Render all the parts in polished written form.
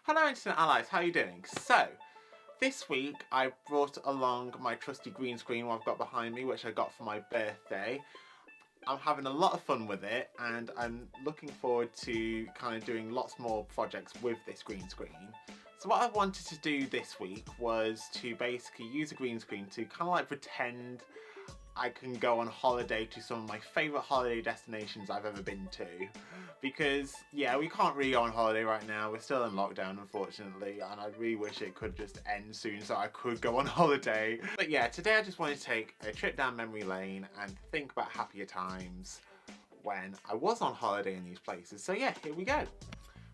Hello Internet Allies, how are you doing? So, this week I brought along my trusty green screen I've got behind me, which I got for my birthday. I'm having a lot of fun with it and I'm looking forward to kind of doing lots more projects with this green screen. So what I wanted to do this week was to basically use a green screen to kind of like pretend I can go on holiday to some of my favourite holiday destinations I've ever been to. Because, yeah, we can't really go on holiday right now. We're still in lockdown, unfortunately, and I really wish it could just end soon so I could go on holiday. But yeah, today I just want to take a trip down memory lane and think about happier times when I was on holiday in these places. So yeah, here we go.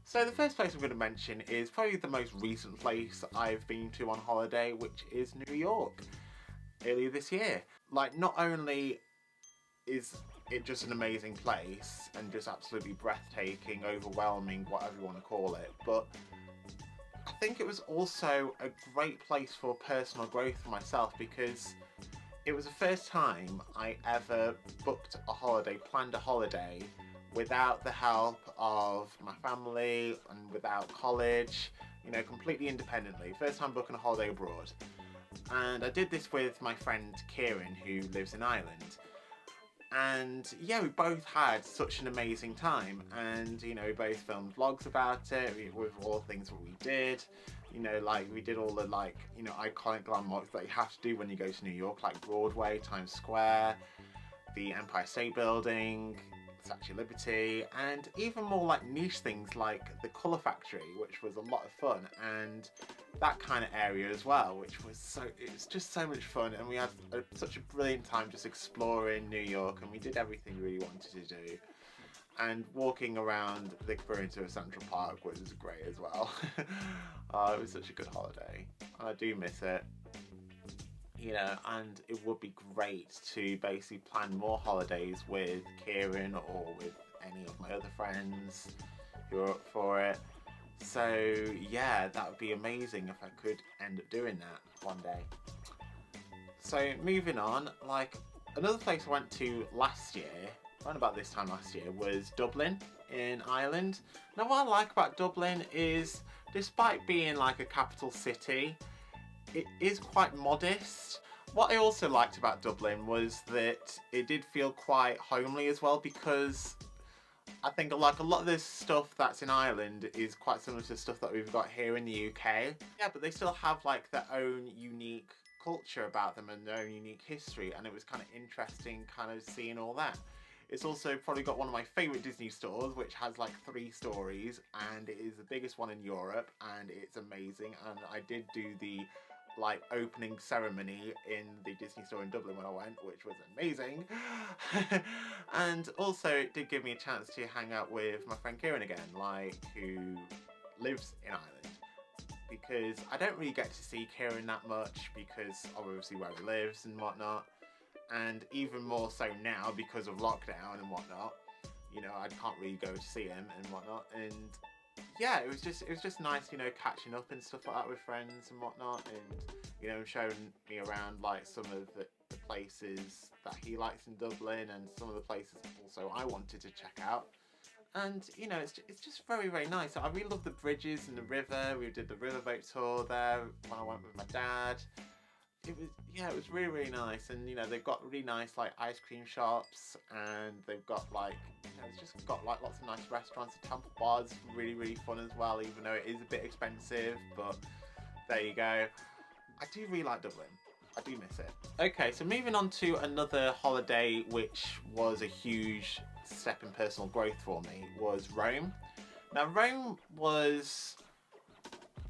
So the first place I'm going to mention is probably the most recent place I've been to on holiday, which is New York. Earlier this year. Like, not only is it just an amazing place and just absolutely breathtaking, overwhelming, whatever you want to call it, but I think it was also a great place for personal growth for myself because it was the first time I ever booked a holiday, planned a holiday without the help of my family and without college, you know, completely independently. First time booking a holiday abroad. And I did this with my friend Kieran, who lives in Ireland. And yeah, we both had such an amazing time. And you know, we both filmed vlogs about it with all the things that we did. You know, like we did all the iconic landmarks that you have to do when you go to New York, like Broadway, Times Square, the Empire State Building, Statue of Liberty, and even more like niche things like the Colour Factory, which was a lot of fun, and that kind of area as well, which was it was just so much fun, and we had such a brilliant time just exploring New York, and we did everything we really wanted to do. And walking around the perimeter of Central Park was great as well. It was such a good holiday, and I do miss it. You know, and it would be great to basically plan more holidays with Kieran or with any of my other friends who are up for it. So yeah, that would be amazing if I could end up doing that one day. So moving on, like another place I went to last year, around about this time last year, was Dublin in Ireland. Now what I like about Dublin is, despite being like a capital city, it is quite modest. What I also liked about Dublin was that it did feel quite homely as well, because I think like a lot of this stuff that's in Ireland is quite similar to stuff that we've got here in the UK. Yeah, but they still have like their own unique culture about them and their own unique history, and it was kind of interesting kind of seeing all that. It's also probably got one of my favourite Disney stores, which has like 3 stories, and it is the biggest one in Europe, and it's amazing. And I did do the like opening ceremony in the Disney store in Dublin when I went, which was amazing. And also it did give me a chance to hang out with my friend Kieran again, like who lives in Ireland, because I don't really get to see Kieran that much because obviously where he lives and whatnot, and even more so now because of lockdown and whatnot. You know, I can't really go to see him and whatnot, and yeah, it was just nice, you know, catching up and stuff like that with friends and whatnot, and you know, showing me around like some of the places that he likes in Dublin and some of the places also I wanted to check out. And you know, it's just very, very nice. I really love the bridges and the river. We did the riverboat tour there when I went with my dad. It was really, really nice. And you know, they've got really nice like ice cream shops, and they've got like, you know, it's just got like lots of nice restaurants. The Temple Bar's really, really fun as well, even though it is a bit expensive, but there you go. I do really like Dublin. I do miss it. Okay, so moving on to another holiday which was a huge step in personal growth for me was Rome. Now Rome was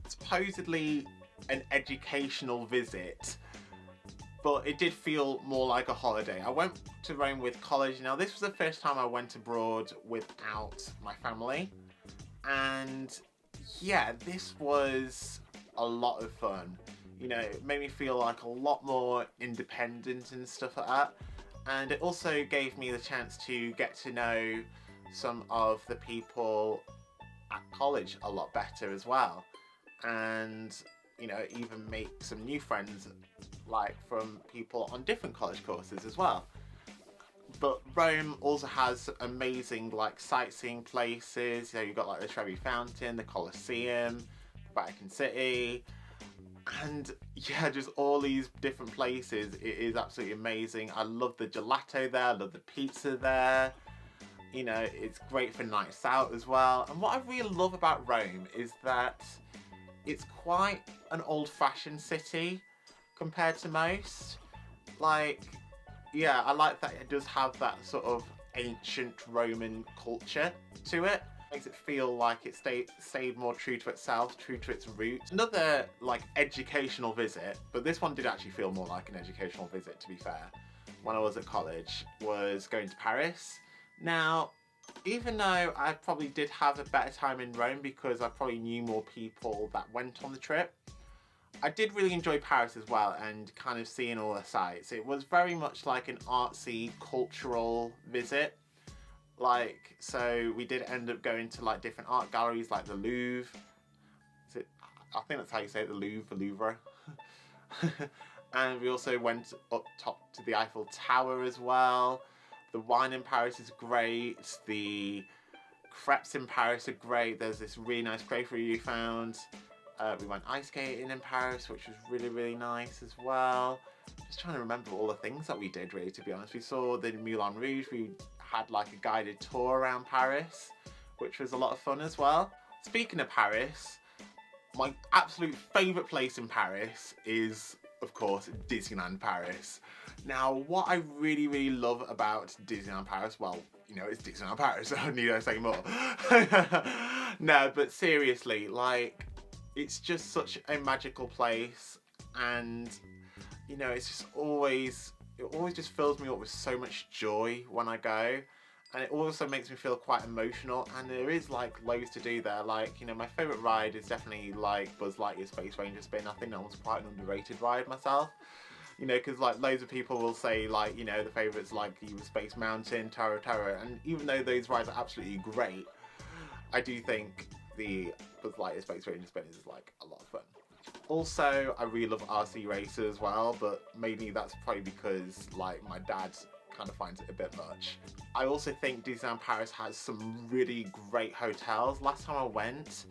supposedly an educational visit, but it did feel more like a holiday. I went to Rome with college. Now this was the first time I went abroad without my family, and yeah, this was a lot of fun. You know, it made me feel like a lot more independent and stuff like that, and it also gave me the chance to get to know some of the people at college a lot better as well, and you know, even make some new friends like from people on different college courses as well. But Rome also has amazing like sightseeing places. You know, you've got like the Trevi Fountain, the Colosseum, Vatican City, and yeah, just all these different places. It is absolutely amazing. I love the gelato there, I love the pizza there. You know, it's great for nights out as well. And what I really love about Rome is that it's quite an old-fashioned city compared to most. Like, yeah, I like that it does have that sort of ancient Roman culture to it. Makes it feel like it stayed more true to itself, true to its roots. Another like educational visit, but this one did actually feel more like an educational visit, to be fair, when I was at college, was going to Paris. Now, even though I probably did have a better time in Rome because I probably knew more people that went on the trip, I did really enjoy Paris as well, and kind of seeing all the sights. It was very much like an artsy, cultural visit. Like, so we did end up going to like different art galleries like the Louvre. I think that's how you say it, the Louvre. And we also went up top to the Eiffel Tower as well. The wine in Paris is great. The crepes in Paris are great. There's this really nice creperie we found. We went ice skating in Paris, which was really, really nice as well. Just trying to remember all the things that we did, really, to be honest. We saw the Moulin Rouge. We had like a guided tour around Paris, which was a lot of fun as well. Speaking of Paris, my absolute favourite place in Paris is, of course, Disneyland Paris. Now, what I really, really love about Disneyland Paris, well, you know, it's Disneyland Paris, so need I say more? No, but seriously, like, it's just such a magical place, and, you know, it's just always, it always just fills me up with so much joy when I go. And it also makes me feel quite emotional, and there is like loads to do there. Like, you know, my favourite ride is definitely like Buzz Lightyear Space Ranger Spin. I think that was quite an underrated ride myself. You know, because like loads of people will say like, you know, the favourites like Space Mountain, Tower of Terror, and even though those rides are absolutely great, I do think the Buzz Lightyear Space Ranger Spin is like a lot of fun. Also, I really love RC Racer as well, but maybe that's probably because like my dad kind of finds it a bit much. I also think Disneyland Paris has some really great hotels. Last time I went,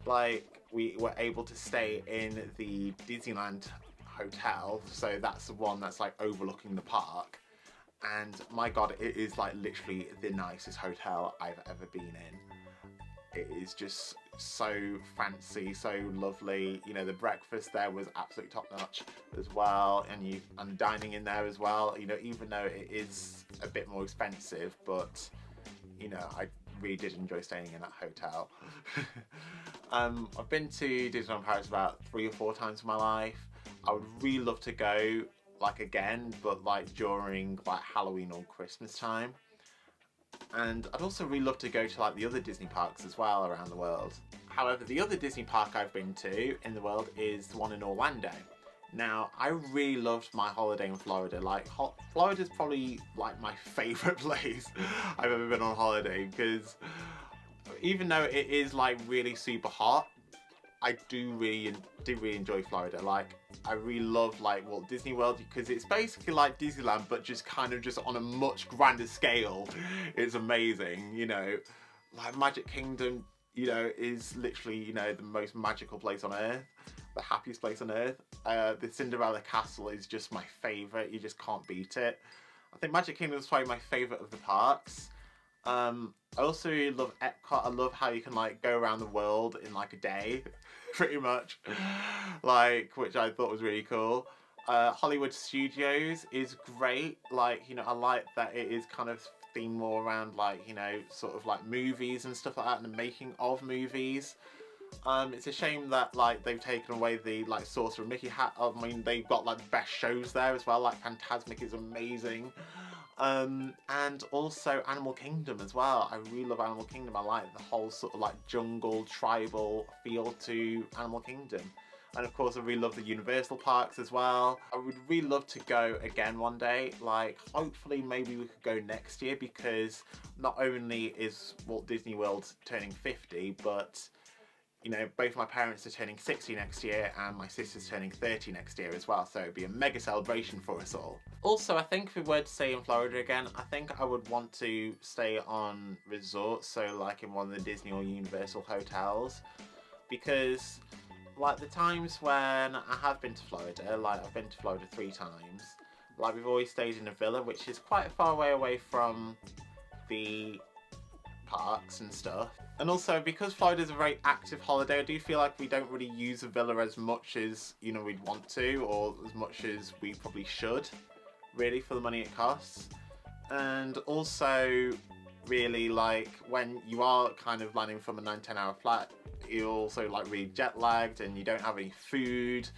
like, we were able to stay in the Disneyland hotel, so that's the one that's like overlooking the park, and my god, it is like literally the nicest hotel I've ever been in. It is just so fancy, so lovely. You know, the breakfast there was absolutely top notch as well, and dining in there as well. You know, even though it is a bit more expensive, but you know, I really did enjoy staying in that hotel. I've been to Disneyland Paris about 3 or 4 times in my life. I would really love to go like again, but like during like Halloween or Christmas time. And I'd also really love to go to like the other Disney parks as well around the world. However, the other Disney park I've been to in the world is the one in Orlando. Now, I really loved my holiday in Florida. Like, Florida's probably like my favourite place I've ever been on holiday, because even though it is like really super hot, I do really enjoy Florida. Like, I really love like Walt Disney World, because it's basically like Disneyland, but just kind of just on a much grander scale. It's amazing, you know. Like Magic Kingdom, you know, is literally, you know, the most magical place on earth, the happiest place on earth. The Cinderella Castle is just my favourite. You just can't beat it. I think Magic Kingdom is probably my favourite of the parks. I also really love Epcot. I love how you can like go around the world in like a day, pretty much, like, which I thought was really cool. Hollywood Studios is great. Like, you know, I like that it is kind of themed more around like, you know, sort of like movies and stuff like that, and the making of movies. It's a shame that like they've taken away the like Sorcerer Mickey hat. I mean, they've got like the best shows there as well. Like Fantasmic is amazing. And also Animal Kingdom as well. I really love Animal Kingdom. I like the whole sort of like jungle, tribal feel to Animal Kingdom. And of course, I really love the Universal parks as well. I would really love to go again one day. Like, hopefully maybe we could go next year, because not only is Walt Disney World turning 50, but you know, both my parents are turning 60 next year, and my sister's turning 30 next year as well, so it'd be a mega celebration for us all. Also, I think if we were to stay in Florida again, I think I would want to stay on resorts, so like in one of the Disney or Universal hotels. because like the times when I have been to Florida, like I've been to Florida 3 times, like we've always stayed in a villa, which is quite a far way away from the parks and stuff. And also because Florida is a very active holiday, I do feel like we don't really use a villa as much as, you know, we'd want to, or as much as we probably should, really, for the money it costs. And also, really, like when you are kind of landing from a 9-10 hour flight, you're also like really jet lagged and you don't have any food,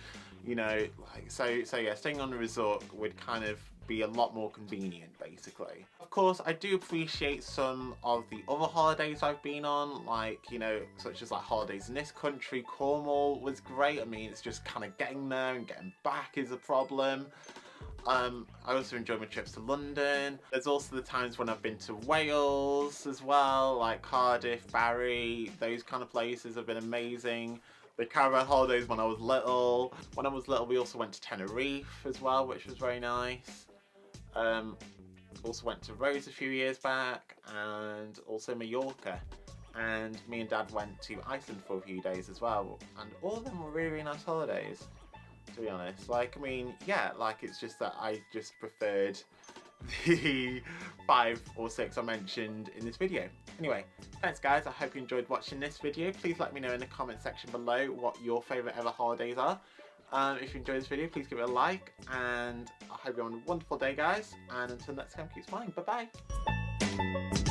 you know, like so yeah, staying on a resort would kind of be a lot more convenient, basically. Of course, I do appreciate some of the other holidays I've been on, like, you know, such as like holidays in this country. Cornwall was great. I mean, it's just kind of getting there and getting back is a problem. I also enjoy my trips to London. There's also the times when I've been to Wales as well, like Cardiff, Barry, those kind of places have been amazing. The caravan holidays when I was little. When I was little, we also went to Tenerife as well, which was very nice. Also went to Rhodes a few years back, and also Mallorca. And me and Dad went to Iceland for a few days as well. And all of them were really, really nice holidays, to be honest. Like, I mean, yeah, like it's just that I just preferred the 5 or 6 I mentioned in this video. Anyway, thanks guys, I hope you enjoyed watching this video. Please let me know in the comment section below what your favourite ever holidays are. If you enjoyed this video, please give it a like, and I hope you're having a wonderful day, guys, and until next time, keep smiling. Bye bye.